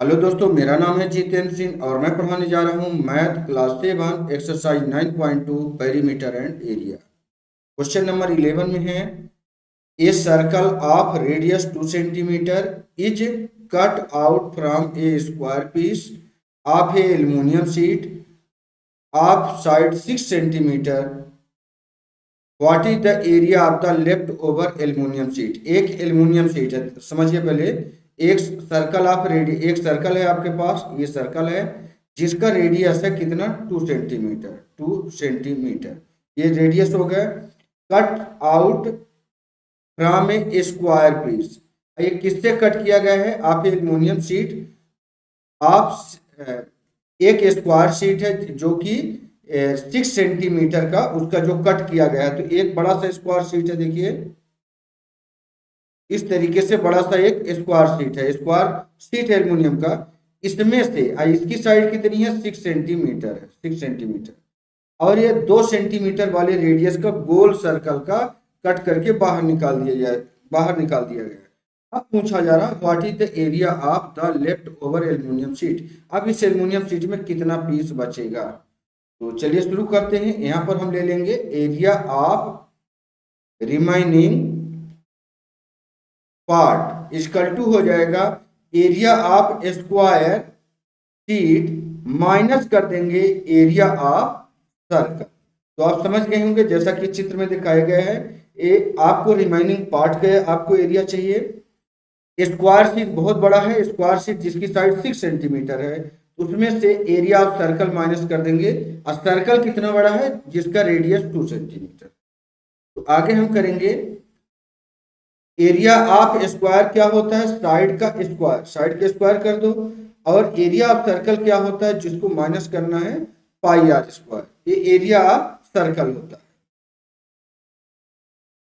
Hello दोस्तों, मेरा नाम है जितेंद्र सिंह और मैं पढ़ाने जा रहा हूँ math class 7 exercise 9.2 perimeter and area. Question number 11 में है a circle of radius 2 centimetre is cut out from a square piece of a aluminium sheet of side 6 centimetre. What is the area of the left over aluminium sheet. एक aluminium sheet है, समझिए पहले। एक circle of radius, एक circle है आपके पास, ये circle है जिसका रेडियस है कितना 2 सेंटीमीटर। ये रेडियस हो गया। Cut out from a square piece, ये किससे कट किया गया है? आप एल्यूमिनियम शीट आप एक स्क्वायर शीट है जो कि 6 सेंटीमीटर का, उसका जो कट किया गया है। तो एक बड़ा सा स्क्वायर शीट है, देखिए इस तरीके से बड़ा सा एक स्क्वायर शीट है, स्क्वायर शीट है एल्यूमिनियम का। इसमें से इसकी साइड कितनी है? 6 सेंटीमीटर है, 6 सेंटीमीटर। और ये 2 सेंटीमीटर वाले रेडियस का गोल सर्कल का कट करके बाहर निकाल दिया गया। अब पूछा जा रहा what is the area of the left over aluminium sheet. अब इस एल्यूमिनियम शीट में कितना पीस बचेगा? तो चलिए शुरू करते हैं। यहाँ पर हम ले लेंगे area of remaining part equal to हो जाएगा area of square sheet minus कर देंगे एरिया ऑफ सर्कल। तो आप समझ गए होंगे जैसा कि चित्र में दिखाया गया है। आपको रिमाइनिंग पार्ट का आपको एरिया चाहिए। स्क्वायर शीट बहुत बड़ा है, स्क्वायर शीट जिसकी साइड 6 सेंटीमीटर है, उसमें से एरिया ऑफ सर्कल माइनस कर देंगे। और सर्कल कितना बड़ा है? जिसका रेडियस 2 सेंटीमीटर। तो आगे हम करेंगे एरिया ऑफ स्क्वायर क्या होता है? साइड का स्क्वायर, साइड का स्क्वायर कर दो। और एरिया ऑफ सर्कल क्या होता है? जिसको माइनस करना है, पाई आर स्क्वायर। ये एरिया ऑफ सर्कल होता है।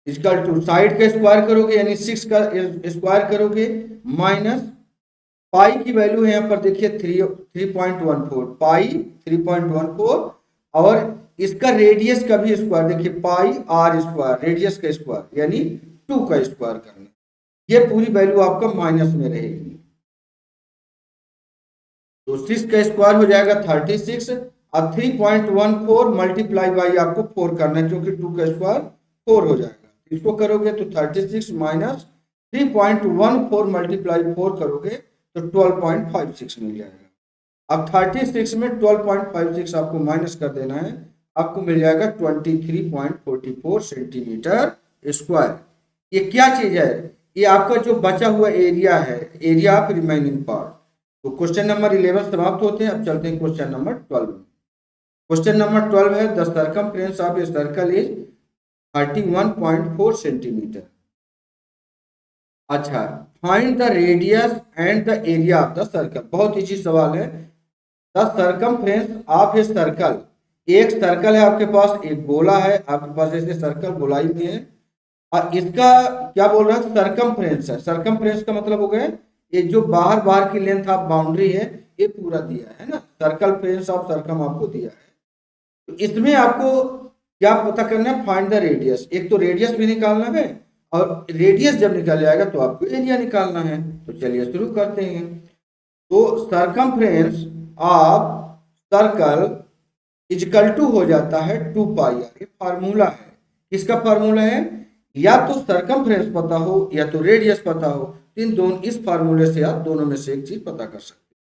इसका टू साइड का स्क्वायर करोगे यानी 6 का स्क्वायर करोगे माइनस पाई की वैल्यू है यहाँ पर देखिए 3.14, पाई 3.14। और इसका रेडियस का भी स्क्वायर देखिए पाई आर स्क्वायर, रेडियस का स्क्वायर यानी 2 का स्क्वायर करना। ये पूरी वैल्यू आपका माइनस में रहेगी। तो 6 का स्क्वायर हो जाएगा 36 और 3.14 मल्टीप्लाई बाई आपको 4 करना है क्योंकि 2 का स्क्वायर 4 हो जाएगा। इसको करोगे तो 36 माइनस 3.14 मल्टीप्लाई 4 करोगे तो 12.56 मिल जाएगा। अब 36 में 12.56 आपको माइनस कर देना है, आपको मिल जाएगा 23.44 सेंटीमीटर स्क्वायर। ये क्या चीज है? ये आपका जो बचा हुआ एरिया है, एरिया ऑफ रिमेनिंग पार्ट। तो क्वेश्चन नंबर 11 समाप्त होते हैं। अब चलते हैं क्वेश्चन नंबर 12। क्वेश्चन नंबर 12 है the circumference of a circle is 31.4 centimetre. अच्छा, find the radius and the area of the circle. बहुत इजी सवाल है। The circumference of a circle, एक सर्कल है आपके पास, एक गोला है आपके पास, ऐसे सर्कल गोलाई में है। और इसका क्या बोल रहा है? सर्कमफ्रेंस है। सर्कमफ्रेंस का मतलब हो गया ये जो बाहर की लेंथ ऑफ बाउंड्री है, ये पूरा दिया है ना। सर्कल फ्रेंस ऑफ सर्कम आपको दिया है। तो इसमें आपको क्या पता करना है? Find the radius. एक तो रेडियस भी निकालना है और रेडियस जब निकल जाएगा तो आपको एरिया निकालना है। तो चलिए शुरू करते हैं। तो circumference of circle equal to हो जाता है 2 पाई आर। ये फार्मूला है। किसका फार्मूला है? या तो सर्कमफ्रेंस पता हो या तो रेडियस पता हो। इन दोनों, इस फार्मूले से आप दोनों में से एक चीज पता कर सकते हैं।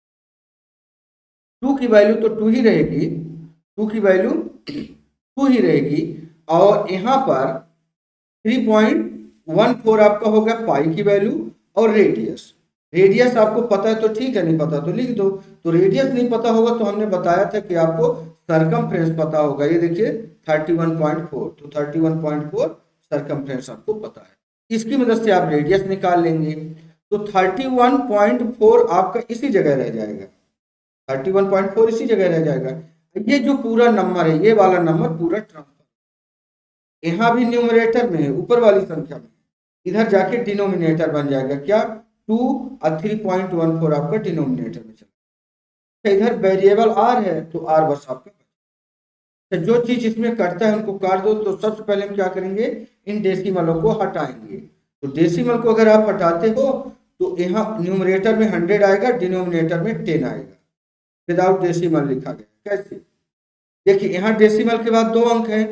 2 की वैल्यू तो 2 ही रहेगी, 2 की वैल्यू 2 ही रहेगी। और यहाँ पर 3.14 आपका होगा पाई की वैल्यू। और रेडियस, रेडियस आपको पता है तो ठीक है, नहीं पता तो लिख दो। तो रेडियस नहीं पता होगा तो हमने बताया था कि आपको सर्कमफ्रेंस पता होगा। ये देखिए 31.4, तो 31.4 सर्कमफ्रेंस आपको पता है। इसकी मदद से आप रेडियस निकाल लेंगे। तो 31.4 आपका इसी जगह रह जाएगा, 31.4 इसी जगह रह जाएगा। ये जो पूरा नंबर है, ये वाला नंबर पूरा ट्रांसफर यहाँ भी न्यूमरेटर में है, ऊपर वाली संख्या में, इधर जाके डिनोमिनेटर बन जाएगा। क्या? 2 और 3.14 आपका डिनोमिनेटर में चला। इधर वेरिएबल आर है तो आर बस आपका। तो जो चीज इसमें करता है उनको काट दो। तो सबसे पहले हम क्या करेंगे? इन डेसिमलों को हटाएंगे। तो डेसिमल को अगर आप हटाते हो तो यहाँ न्यूमरेटर में 100 आएगा, डिनोमिनेटर में 10 आएगा। विदाउट डेसिमल लिखा गया। कैसे? देखिए यहाँ डेसिमल के बाद 2 अंक है,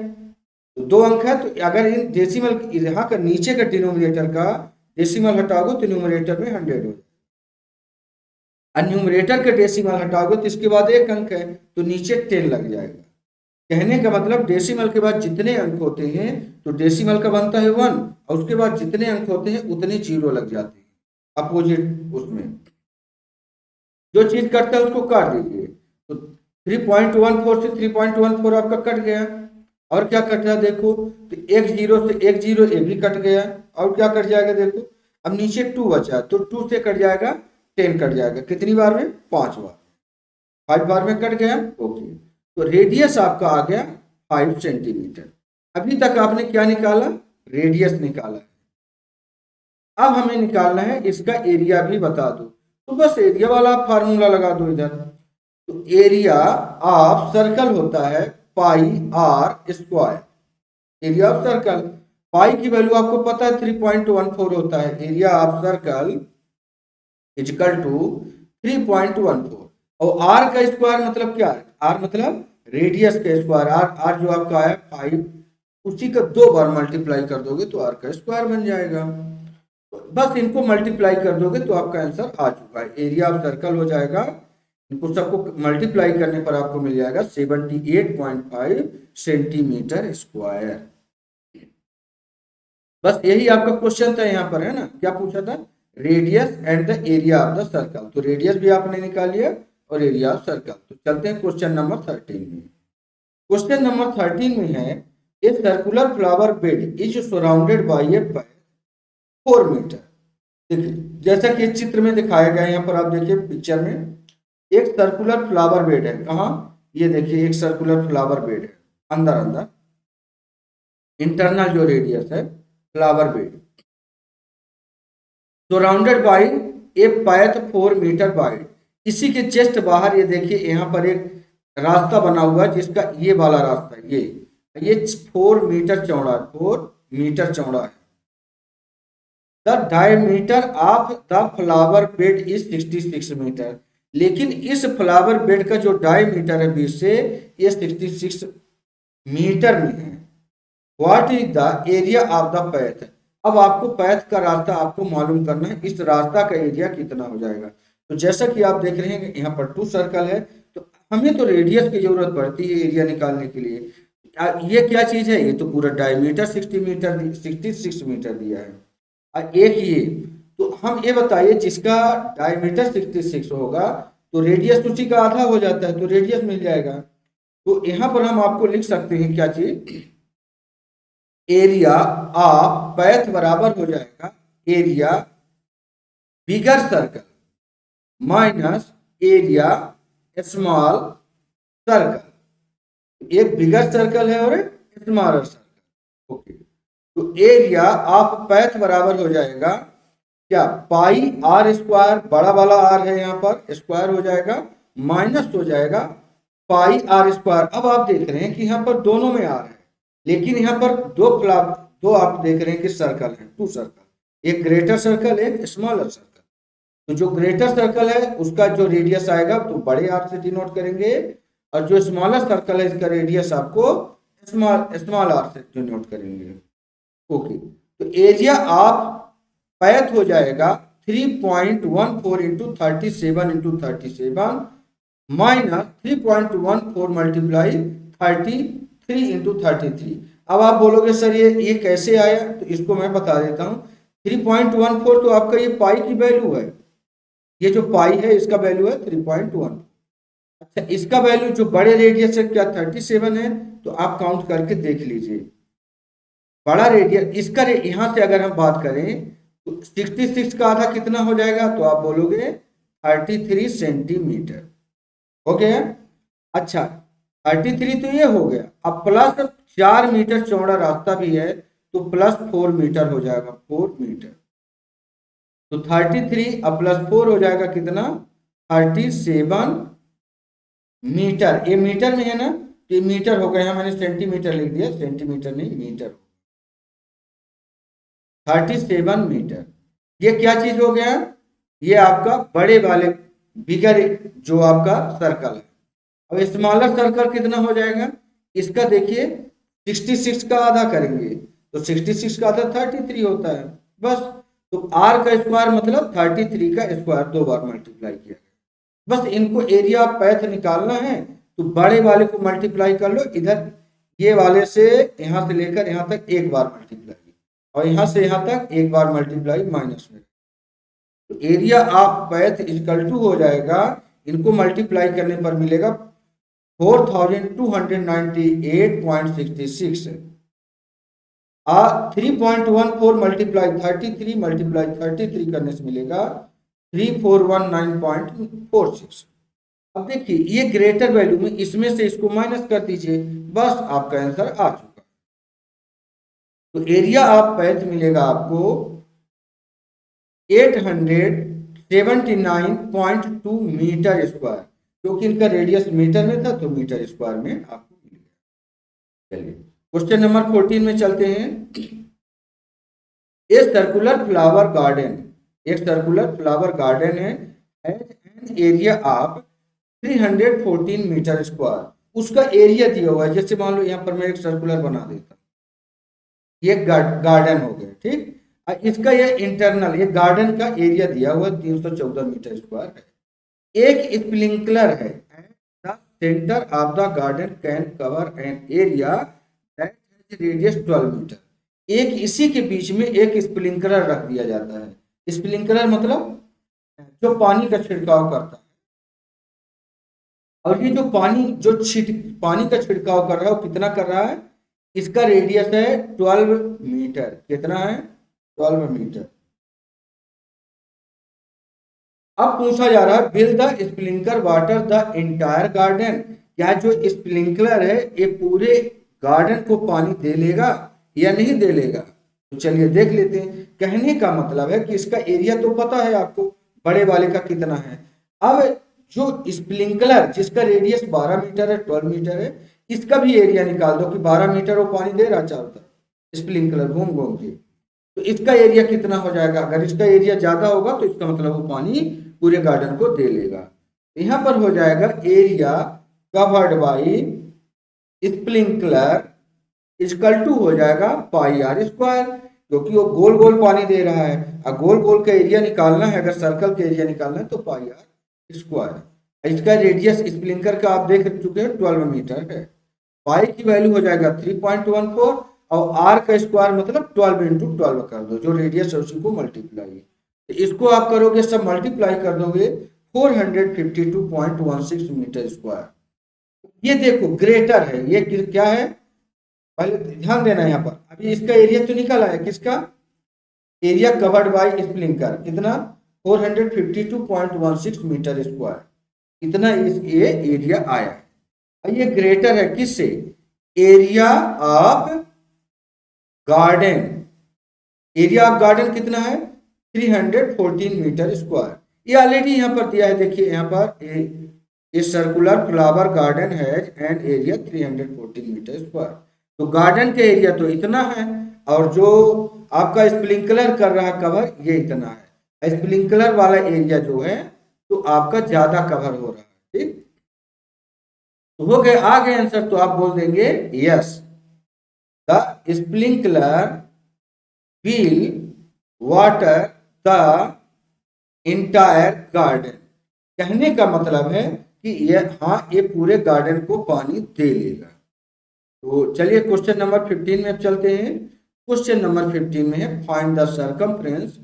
तो 2 अंक है, तो अगर इन डेसिमल यहाँ का नीचे का डिनोमिनेटर का डेसिमल हटाओगे तो न्यूमरेटर में 100 हो, और न्यूमरेटर का डेसिमल हटाओगे तो इसके बाद 1 अंक है, तो नीचे 10 लग जाएगा। कहने का मतलब डेसिमल के बाद जितने अंक होते हैं तो डेसिमल का बनता है 1, और उसके बाद जितने अंक होते हैं उतने 0 लग जाते हैं अपोजिट उसमें। जो चीज कटता है उसको काट दीजिए। तो 3.14 से 3.14 आपका कट गया, और क्या कट रहा देखो, तो 1 0 से 1 0 ये भी कट गया, और क्या कट जाएगा देखो, अब नीचे 2 बचा, तो 2 से कट जाएगा 10 कट जाएगा। कितनी बार में? 5 बार। 5 बार में कट गया। ओके, तो रेडियस आपका आ गया 5 सेंटीमीटर। अभी तक आपने क्या निकाला? रेडियस निकाला है। अब हमें निकालना है इसका एरिया भी बता दो, तो बस एरिया वाला आप फार्मूला लगा दो इधर। तो एरिया ऑफ सर्कल होता है pi r square. Area of circle, pi की वैल्यू आपको पता है 3.14 होता है। Area of circle equal to 3.14, और आर का स्क्वायर मतलब क्या है? आर मतलब रेडियस का स्क्वायर। आर जो आपका है 5, उसी का 2 बार मल्टीप्लाई कर दोगे तो आर का स्क्वायर बन जाएगा। बस इनको मल्टीप्लाई कर दोगे तो आपका आंसर आ चुका है। एरिया ऑफ सर्कल हो जाएगा, इनको सबको मल्टीप्लाई करने पर आपको मिल जाएगा 78.5 सेंटीमीटर स्क्वायर। बस यही आपका क्वेश्चन था यहाँ पर, है ना? क्या पूछा था? Radius and the area of the circle. तो रेडियस भी आपने निकाल लिया और एरिया ऑफ सर्कल। तो चलते हैं क्वेश्चन नंबर 13 में। क्वेश्चन नंबर 13 में है, a circular flower bed is surrounded by a 4 metre. देखिए जैसा कि चित्र में दिखाया गया है, यहाँ पर आप देखिए पिक्चर में एक सर्कुलर फ्लावर बेड है। कहाँ? ये देखिए एक सर्कुलर फ्लावर बेड है, अंदर अंदर इंटरनल जो रेडियस है flower bed, surrounded by a path 4 metre wide. इसी के जस्ट बाहर ये देखिए यहाँ पर एक रास्ता बना हुआ है, जिसका ये वाला रास्ता है, ये 4 मीटर चौड़ा है, 4 मीटर चौड़ा है। The diameter of the flower bed is 66 metre. लेकिन इस फ्लावर बेड का जो डायमीटर है 20 से, ये 66 मीटर में है। What is the area of the path. अब आपको पैथ का रास्ता आपको मालूम करना है, इस रास्ता का एरिया कितना हो जाएगा। तो जैसा कि आप देख रहे हैं यहाँ पर 2 सर्कल है, तो हमें तो रेडियस की जरूरत पड़ती है एरिया निकालने के लिए। ये क्या चीज है? ये तो पूरा डायमीटर 66 मीटर दिया है, और एक ये, तो हम ये बताइए जिसका डायमीटर 66 होगा तो रेडियस उसी का आधा हो जाता है, तो रेडियस मिल जाएगा। तो यहाँ पर हम आपको लिख सकते हैं क्या चीज? एरिया ऑफ पैथ बराबर हो जाएगा एरिया बिगर circle minus area small circle. एक बिगर सर्कल है और एक स्मॉलर सर्कल। ओके, तो एरिया ऑफ पैथ बराबर हो जाएगा क्या? पाई आर स्क्वायर, बड़ा वाला आर है यहाँ पर, स्क्वायर हो जाएगा, माइनस हो जाएगा पाई आर स्क्वायर। अब आप देख रहे हैं कि यहाँ पर दोनों में आर है, लेकिन यहाँ पर दो आप देख रहे हैं कि सर्कल है, 2 सर्कल, एक ग्रेटर सर्कल एक स्मॉलर सर्कल। तो जो ग्रेटर सर्कल है उसका जो रेडियस आएगा तो बड़े आर से डिनोट करेंगे, और जो स्मॉलर सर्कल है इसका रेडियस आपको स्मॉल आर से डिनोट करेंगे। ओके, तो एरिया ऑफ पैथ हो जाएगा 3.14 into 37 into 37 minus 3.14 multiply 33 into 33। अब आप बोलोगे सर ये कैसे आया? तो इसको मैं बता देता हूँ। 3.14 तो आपका ये पाई की वैल्यू है, ये जो पाई है इसका वैल्यू है 3.1। अच्छा, इसका वैल्यू जो बड़े रेडियस है क्या 37 है, तो आप काउंट करके देख लीजिए। बड़ा रेडियस इसका यहाँ से अगर हम बात करें तो 66 का आधा कितना हो जाएगा? तो आप बोलोगे 33 सेंटीमीटर हो गया। अच्छा, 33 तो ये हो गया। अब प्लस 4 मीटर चौड़ा रास्ता भी है, तो प्लस 4 मीटर हो जाएगा, 4 मीटर। तो 33 अब प्लस 4 हो जाएगा कितना? 37 मीटर। ये मीटर में है ना, तो ये मीटर हो गया, मैंने सेंटीमीटर लिख दिया, सेंटीमीटर नहीं मीटर। 37 मीटर। ये क्या चीज हो गया? ये आपका बड़े वाले बिगर जो आपका सर्कल है। अब स्मॉलर सर्कल कितना हो जाएगा, इसका देखिए 66 का आधा करेंगे तो 66 का आधा 33 होता है बस। तो r का स्क्वायर मतलब 33 का स्क्वायर 2 बार मल्टीप्लाई किया गया। बस इनको एरिया ऑफ पैथ निकालना है तो बड़े वाले को मल्टीप्लाई कर लो, इधर ये वाले से यहां से लेकर यहां तक एक बार मल्टीप्लाई और यहां से यहां तक एक बार मल्टीप्लाई माइनस में। तो area of path equal to हो जाएगा, इनको मल्टीप्लाई करने पर मिलेगा 4298.66। 3.14 मल्टीप्लाई 33 मल्टीप्लाई 33 करने से मिलेगा 3419.46। अब देखिए ये ग्रेटर वैल्यू में इसमें से इसको माइनस कर दीजिए, बस आपका आंसर आ चुका। तो एरिया ऑफ पैथ मिलेगा आपको 879.2 मीटर स्क्वायर, क्योंकि इनका रेडियस मीटर में था तो मीटर स्क्वायर में आपको मिल गया। चलिए क्वेश्चन नंबर 14 में चलते हैं। एक सर्कुलर फ्लावर गार्डन, एक सर्कुलर फ्लावर गार्डन है an area of 314 metre square. उसका एरिया दिया हुआ है, जैसे मान लो यहाँ पर मैं एक सर्कुलर बना देता हूँ, ये गार्डन हो गया, ठीक। इसका ये इंटरनल ये गार्डन का एरिया दिया हुआ 314 मीटर स्क्वायर है। एक स्प्रिंकलर है the centre of the garden can cover an area that has radius 12 metre. एक इसी के बीच में एक स्प्रिंकलर रख दिया जाता है। स्प्रिंकलर मतलब जो पानी का छिड़काव करता है, और ये जो पानी का छिड़काव कर रहा है वो कितना कर रहा है, इसका रेडियस है 12 मीटर। कितना है, 12 मीटर। अब पूछा जा रहा है bill the sprinkler water the entire garden. क्या जो स्प्रिंकलर है ये पूरे गार्डन को पानी दे लेगा या नहीं दे लेगा? तो चलिए देख लेते हैं। कहने का मतलब है कि इसका एरिया तो पता है आपको, बड़े वाले का कितना है। अब जो स्प्रिंकलर जिसका रेडियस 12 मीटर है, 12 मीटर है, इसका भी एरिया निकाल दो कि 12 मीटर वो पानी दे रहा चारों तरफ, स्प्रिंकलर घूम घूम के। तो इसका एरिया कितना हो जाएगा? अगर इसका एरिया ज्यादा होगा तो इसका मतलब वो पानी पूरे गार्डन को दे लेगा। यहां पर हो जाएगा area covered by sprinkler equal to हो जाएगा पाई आर स्क्वायर, क्योंकि वो गोल गोल पानी दे रहा है। और गोल गोल का एरिया निकालना है, अगर सर्कल का एरिया निकालना है तो पाई आर स्क्वायर। इसका रेडियस स्प्रिंकलर का आप देख चुके हैं 12 मीटर है। पाई की वैल्यू हो जाएगा 3.14 और आर का स्क्वायर मतलब 12 इंटू 12 कर दो, जो रेडियस है उसी को मल्टीप्लाई। तो इसको आप करोगे सब मल्टीप्लाई कर दोगे 452.16 मीटर स्क्वायर। ये देखो ग्रेटर है, ये क्या है पहले ध्यान देना यहाँ पर। अभी इसका एरिया तो निकल आया, किसका एरिया कवर्ड बाय स्प्रिंकलर कितना 452.16 मीटर स्क्वायर, इतना ये एरिया आया। ये ग्रेटर है किससे? Area of garden. Area of garden कितना है 314 मीटर स्क्वायर। ये ऑलरेडी यहाँ पर दिया है, देखिए यहाँ पर ए सर्कुलर फ्लावर गार्डन है एंड एरिया 314 मीटर स्क्वायर। तो गार्डन का एरिया तो इतना है और जो आपका स्प्रिंकलर कर रहा कवर ये इतना है। स्प्रिंकलर वाला एरिया जो है तो आपका ज्यादा कवर हो रहा है, ठीक। तो हो गए, आ गए आंसर। तो आप बोल देंगे yes the sprinkler will water the entire garden. कहने का मतलब है कि ये पूरे गार्डन को पानी दे लेगा। तो चलिए क्वेश्चन नंबर 15 में चलते हैं। क्वेश्चन नंबर 15 में है find the circumference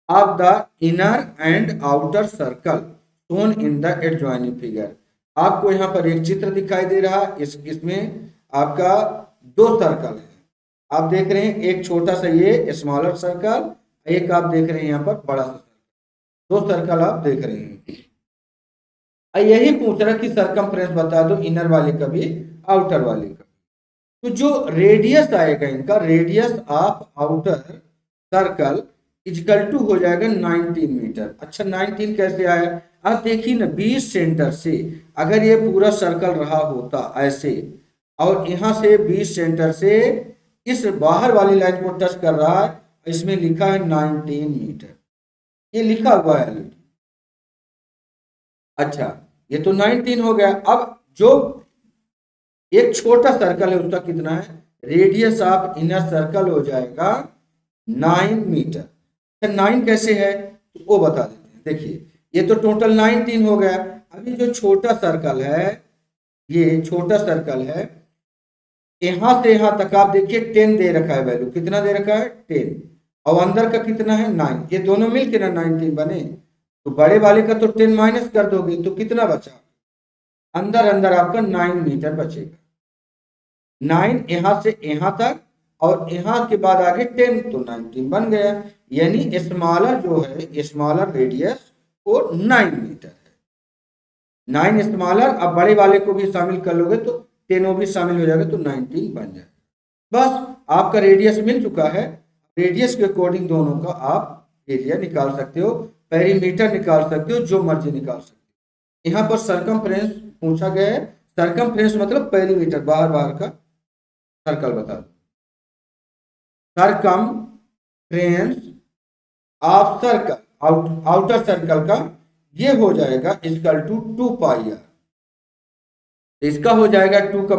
of the inner and outer circle shown in the adjoining figure. आपको यहाँ पर एक चित्र दिखाई दे रहा है, इसमें आपका दो सर्कल है। आप देख रहे हैं एक छोटा सा ये स्मॉलर सर्कल, एक आप देख रहे हैं यहाँ पर बड़ा सा सर्कल। दो सर्कल आप देख रहे हैं। यही पूछ रहा कि सर्कमफ्रेंस बता दो इनर वाले का भी आउटर वाले का। तो जो रेडियस आएगा इनका, radius of outer circle equal to हो जाएगा 19 मीटर। अच्छा 19 कैसे आया? आप देखिए ना 20 सेंटर से अगर ये पूरा सर्कल रहा होता ऐसे, और यहाँ से 20 सेंटर से इस बाहर वाली लाइन को टच कर रहा है, इसमें लिखा है 19 मीटर। ये लिखा हुआ है ऑलरेडी। अच्छा, ये तो 19 हो गया। अब जो एक छोटा सर्कल है उसका कितना है, रेडियस ऑफ इनर सर्कल हो जाएगा 9 मीटर। 9 कैसे है तो वो बता देते हैं। देखिए ये तो टोटल 19 हो गया। अभी जो छोटा सर्कल है, ये छोटा सर्कल है, यहां से यहां तक आप देखिए 10 दे रखा है, वैल्यू कितना दे रखा है 10, और अंदर का कितना है 9, ये दोनों मिलके ना 19 बने। तो बड़े वाले का तो 10 माइनस कर दोगे तो कितना बचा, अंदर अंदर आपका 9 मीटर बचेगा। 9 यहां से यहां तक और यहां के बाद आगे 10, तो 19 बन गया। यानी स्मॉलर जो है, स्मॉलर रेडियस वो 9 मीटर है। 9 स्मॉलर, अब बड़े वाले को भी शामिल कर लोगे तो 10 वो भी शामिल हो जाएगा तो 19 बन जाएगा। बस आपका रेडियस मिल चुका है। रेडियस के अकॉर्डिंग दोनों का आप एरिया निकाल सकते हो, पेरीमीटर निकाल सकते हो, जो मर्जी निकाल सकते हो। यहाँ पर सरकमफ्रेंस पूछा गया है। सरकमफ्रेंस मतलब पेरीमीटर, बाहर बाहर का सर्कल बता दो। Circumference of circle, outer circle का ये हो जाएगा इक्वल टू 2 पाई आर। इसका हो जाएगा 2 का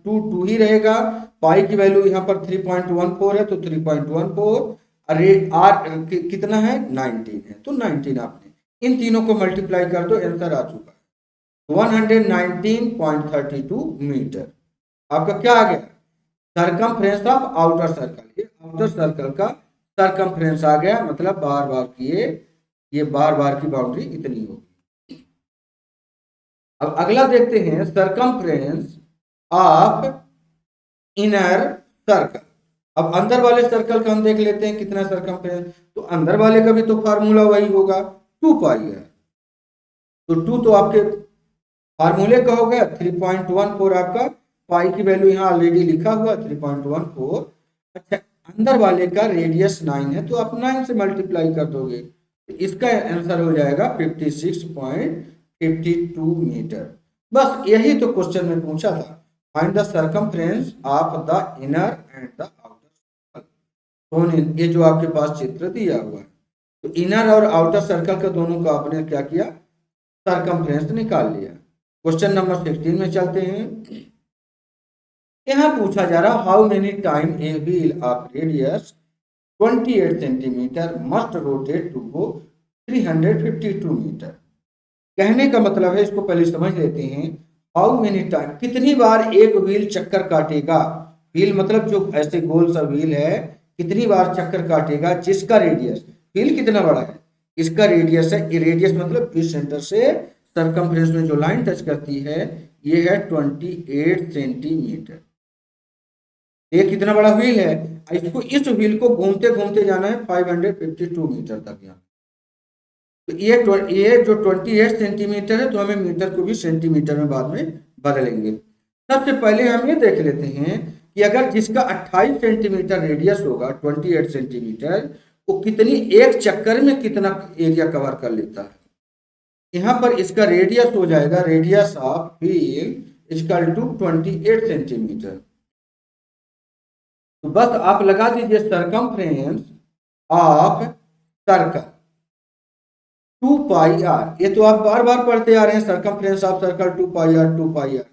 टू टू ही रहेगा। पाई की वैल्यू यहाँ पर 3.14 है तो 3.14, अरे आर कितना है 19 है तो 19 आपने इन तीनों को मल्टीप्लाई कर दो, आंसर आ चुका है 119.32 मीटर। आपका क्या आ गया, सरकमफ्रेंस ऑफ आउटर सर्कल। ये आउटर सर्कल का सरकमफ्रेंस आ गया, मतलब बार बार की ये बार बार की बाउंड्री इतनी होगी। अब अगला देखते हैं सरकमफ्रेंस ऑफ इनर सर्कल। अब अंदर वाले सर्कल का हम देख लेते हैं कितना सरकमफ्रेंस, तो अंदर वाले का भी तो फार्मूला वही होगा 2 पाई है। तो 2 तो आपके फार्मूले का हो गया, 3.14 आपका, पाई की वैल्यू यहाँ ऑलरेडी लिखा हुआ 3.14। अच्छा, अंदर वाले का रेडियस 9 है तो आप 9 से मल्टीप्लाई कर दोगे तो इसका आंसर हो जाएगा 56.52 मीटर। बस यही तो क्वेश्चन में पूछा था, find the circumference of the inner and the outer circle. ये जो आपके पास चित्र दिया हुआ है, तो इनर और आउटर सर्कल का दोनों का आपने क्या किया, सरकमफ्रेंस निकाल लिया। क्वेश्चन नंबर 16 में चलते हैं। यहां पूछा जा रहा how many time a wheel of radius 28 centimetre must rotate to go 352 metre. कहने का मतलब है, इसको पहले समझ लेते हैं। हाउ मेनी टाइम, कितनी बार एक व्हील चक्कर काटेगा। व्हील मतलब जो ऐसे गोल सा व्हील है, कितनी बार चक्कर काटेगा जिसका रेडियस, व्हील कितना बड़ा है, इसका रेडियस है। ये रेडियस मतलब इस सेंटर से सरकमफ्रेंस में जो लाइन टच करती है ये है 28 सेंटीमीटर। ये कितना बड़ा व्हील है, इसको इस व्हील को घूमते घूमते जाना है 552 मीटर तक। यहाँ तो ये जो 28 सेंटीमीटर है तो हमें मीटर को भी सेंटीमीटर में बाद में बदलेंगे। सबसे पहले हम ये देख लेते हैं कि अगर जिसका 28 सेंटीमीटर रेडियस होगा 28 सेंटीमीटर, वो कितनी एक चक्कर में कितना एरिया कवर कर लेता है। यहाँ पर इसका रेडियस हो जाएगा, radius of wheel equal to 28 centimetre. तो बस आप लगा दीजिए circumference of circle 2 pi r. ये तो आप बार बार पढ़ते आ रहे हैं, circumference of circle 2 pi r 2 pi r,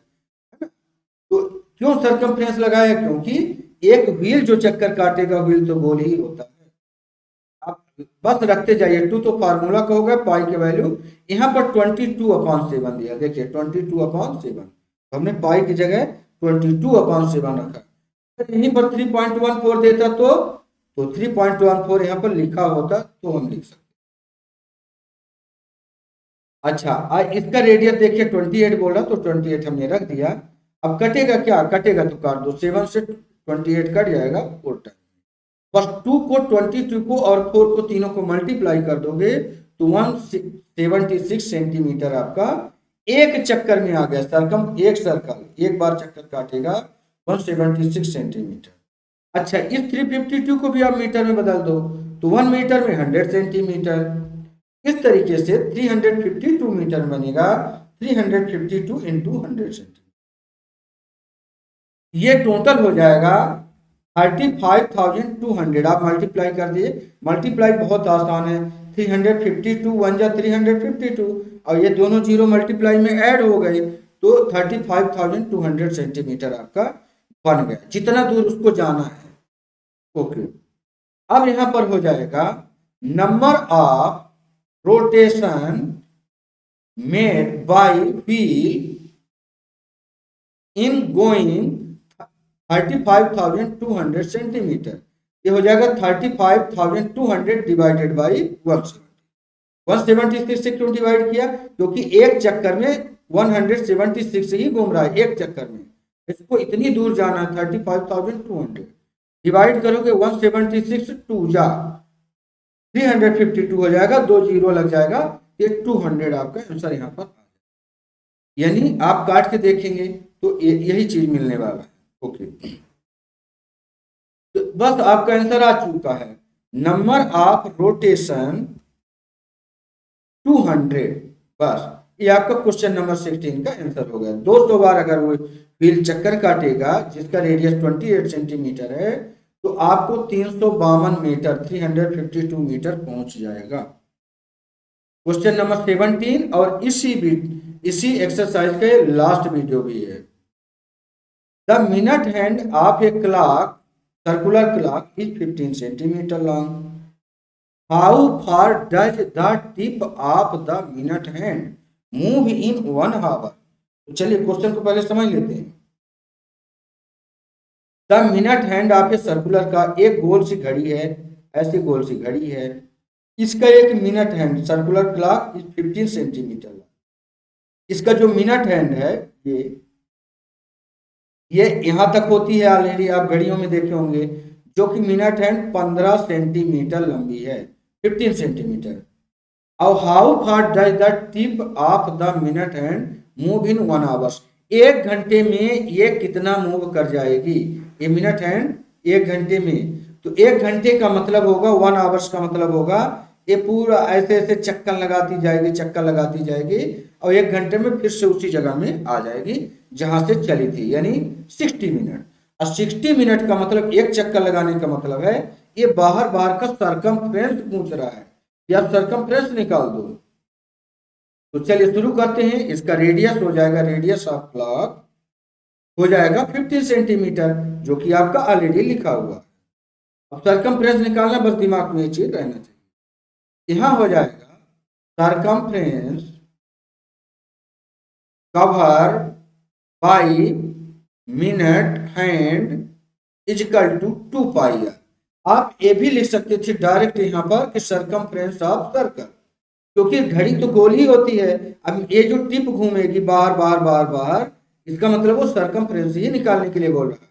है ना। तो क्यों सरकमफ्रेंस लगाया, क्योंकि एक व्हील जो चक्कर काटेगा, व्हील तो गोल ही होता है। आप बस रखते जाइए, 2 तो फार्मूला का होगा, पाई की वैल्यू यहाँ पर 22/7 दिया। देखिए 22/7, हमने पाई की जगह 22/7 रखा। यहीं पर 3.14 देता तो 3.14 यहाँ पर लिखा होता तो हम लिख सकते। अच्छा, इसका रेडियस देखिए 28 बोला तो 28 हमने रख दिया। अब कटेगा क्या, कटेगा तो काट दो, 7 से 28 कट जाएगा 4 टाइम। बस 2 को 22 को और 4 को तीनों को मल्टीप्लाई कर दोगे तो 176 सेंटीमीटर आपका एक चक्कर में आ गया। एक सर्कल एक बार चक्कर काटेगा 176 सेंटीमीटर। अच्छा, इस 352 को भी आप मीटर में बदल दो तो 1 मीटर में 100 सेंटीमीटर। इस तरीके से 352 मीटर बनेगा, 352 इंटू 100 सेंटीमीटर। ये टोटल हो जाएगा 35,200। आप मल्टीप्लाई कर दिए। मल्टीप्लाई बहुत आसान है, 352 1 जा 352 और ये दोनों जीरो मल्टीप्लाई में ऐड हो गए तो 35,200 सेंटीमीटर आपका बन गया, जितना दूर उसको जाना है। ओके, अब यहां पर हो जाएगा number of rotation made by wheel in going 35,200 centimetre. ये हो जाएगा 35,200 डिवाइडेड बाई 176 से क्यों डिवाइड किया? क्योंकि एक चक्कर में 176 ही घूम रहा है, एक चक्कर में इसको इतनी दूर जाना है 35,200 डिवाइड करोगे 176 2 जा 352 हो जाएगा, 2 जीरो लग जाएगा, ये 200 आपका आंसर यहाँ पर। यानी आप काट के देखेंगे तो यही चीज मिलने वाला है। ओके, तो बस आपका आंसर आ चुका है। नंबर ऑफ रोटेशन 200, बस ये आपका क्वेश्चन नंबर 16 का आंसर हो गया। 200 बार अगर वो व्हील चक्कर काटेगा जिसका रेडियस 28 सेंटीमीटर है तो आपको 352 मीटर 352 मीटर पहुंच जाएगा। क्वेश्चन नंबर 17 और इसी एक्सरसाइज के लास्ट वीडियो भी है। The minute hand of a clock circular clock is 15 centimeter long. How far does the tip of the minute hand move in 1 hour? तो चलिए क्वेश्चन को पहले समझ लेते हैं। The minute hand of a circular का एक गोल सी घड़ी है, ऐसी गोल सी घड़ी है, इसका एक minute hand circular clock is 15 centimetre. इसका जो मिनट हैंड है ये यहां तक होती है, ऑलरेडी आप घड़ियों में देखे होंगे, जो कि मिनट हैंड 15 सेंटीमीटर लंबी है, 15 सेंटीमीटर। और how far does the tip of the minute hand move in 1 hours? 1 घंटे में ये कितना मूव कर जाएगी ये मिनट हैंड 1 घंटे में? तो 1 घंटे का मतलब होगा 1 आवर्स का मतलब होगा ये पूरा ऐसे ऐसे चक्कर लगाती जाएगी और 1 घंटे में फिर से उसी जगह में आ जाएगी जहां से चली थी, यानी 60 मिनट। और 60 मिनट का मतलब एक चक्कर लगाने का मतलब है ये बाहर का सरकमफ्रेंस पूछ रहा है, या सरकमफ्रेंस निकाल दो। तो चलिए शुरू करते हैं। इसका रेडियस हो जाएगा, रेडियस ऑफ क्लॉक हो जाएगा 15 सेंटीमीटर, जो कि आपका ऑलरेडी लिखा हुआ। अब सरकमफ्रेंस निकालना, बस दिमाग में ये चीज रहना चाहिए। यहां हो जाएगा circumference cover by minute hand equal to 2 pi r. आप ये भी लिख सकते थे डायरेक्ट यहाँ पर कि सरकमफ्रेंस ऑफ सर्कल, क्योंकि घड़ी तो गोल ही होती है। अब ये जो टिप घूमेगी बार, इसका मतलब वो सरकमफ्रेंस ही निकालने के लिए बोल रहा है।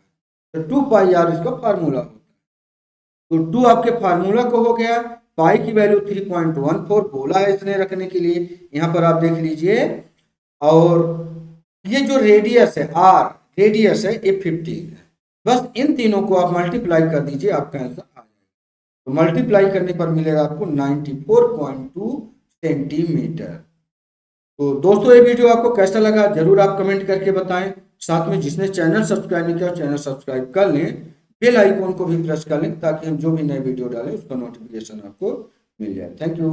तो 2 पाई आर इसका फार्मूला होता है। तो 2 आपके फार्मूला को हो गया, पाई की वैल्यू 3.14 बोला है इसने रखने के लिए, यहाँ पर आप देख लीजिए। और ये जो रेडियस है आर, रेडियस है ये 50 है। बस इन तीनों को आप मल्टीप्लाई कर दीजिए, आपका आंसर आ जाएगा। तो मल्टीप्लाई करने पर मिलेगा आपको 94.2 सेंटीमीटर। तो दोस्तों ये वीडियो आपको कैसा लगा जरूर आप कमेंट करके बताएं। साथ में जिसने चैनल सब्सक्राइब नहीं किया चैनल सब्सक्राइब कर लें, बेल आइकॉन को भी प्रेस कर लें ताकि हम जो भी नए वीडियो डालें उसका नोटिफिकेशन आपको मिल जाए। Thank you.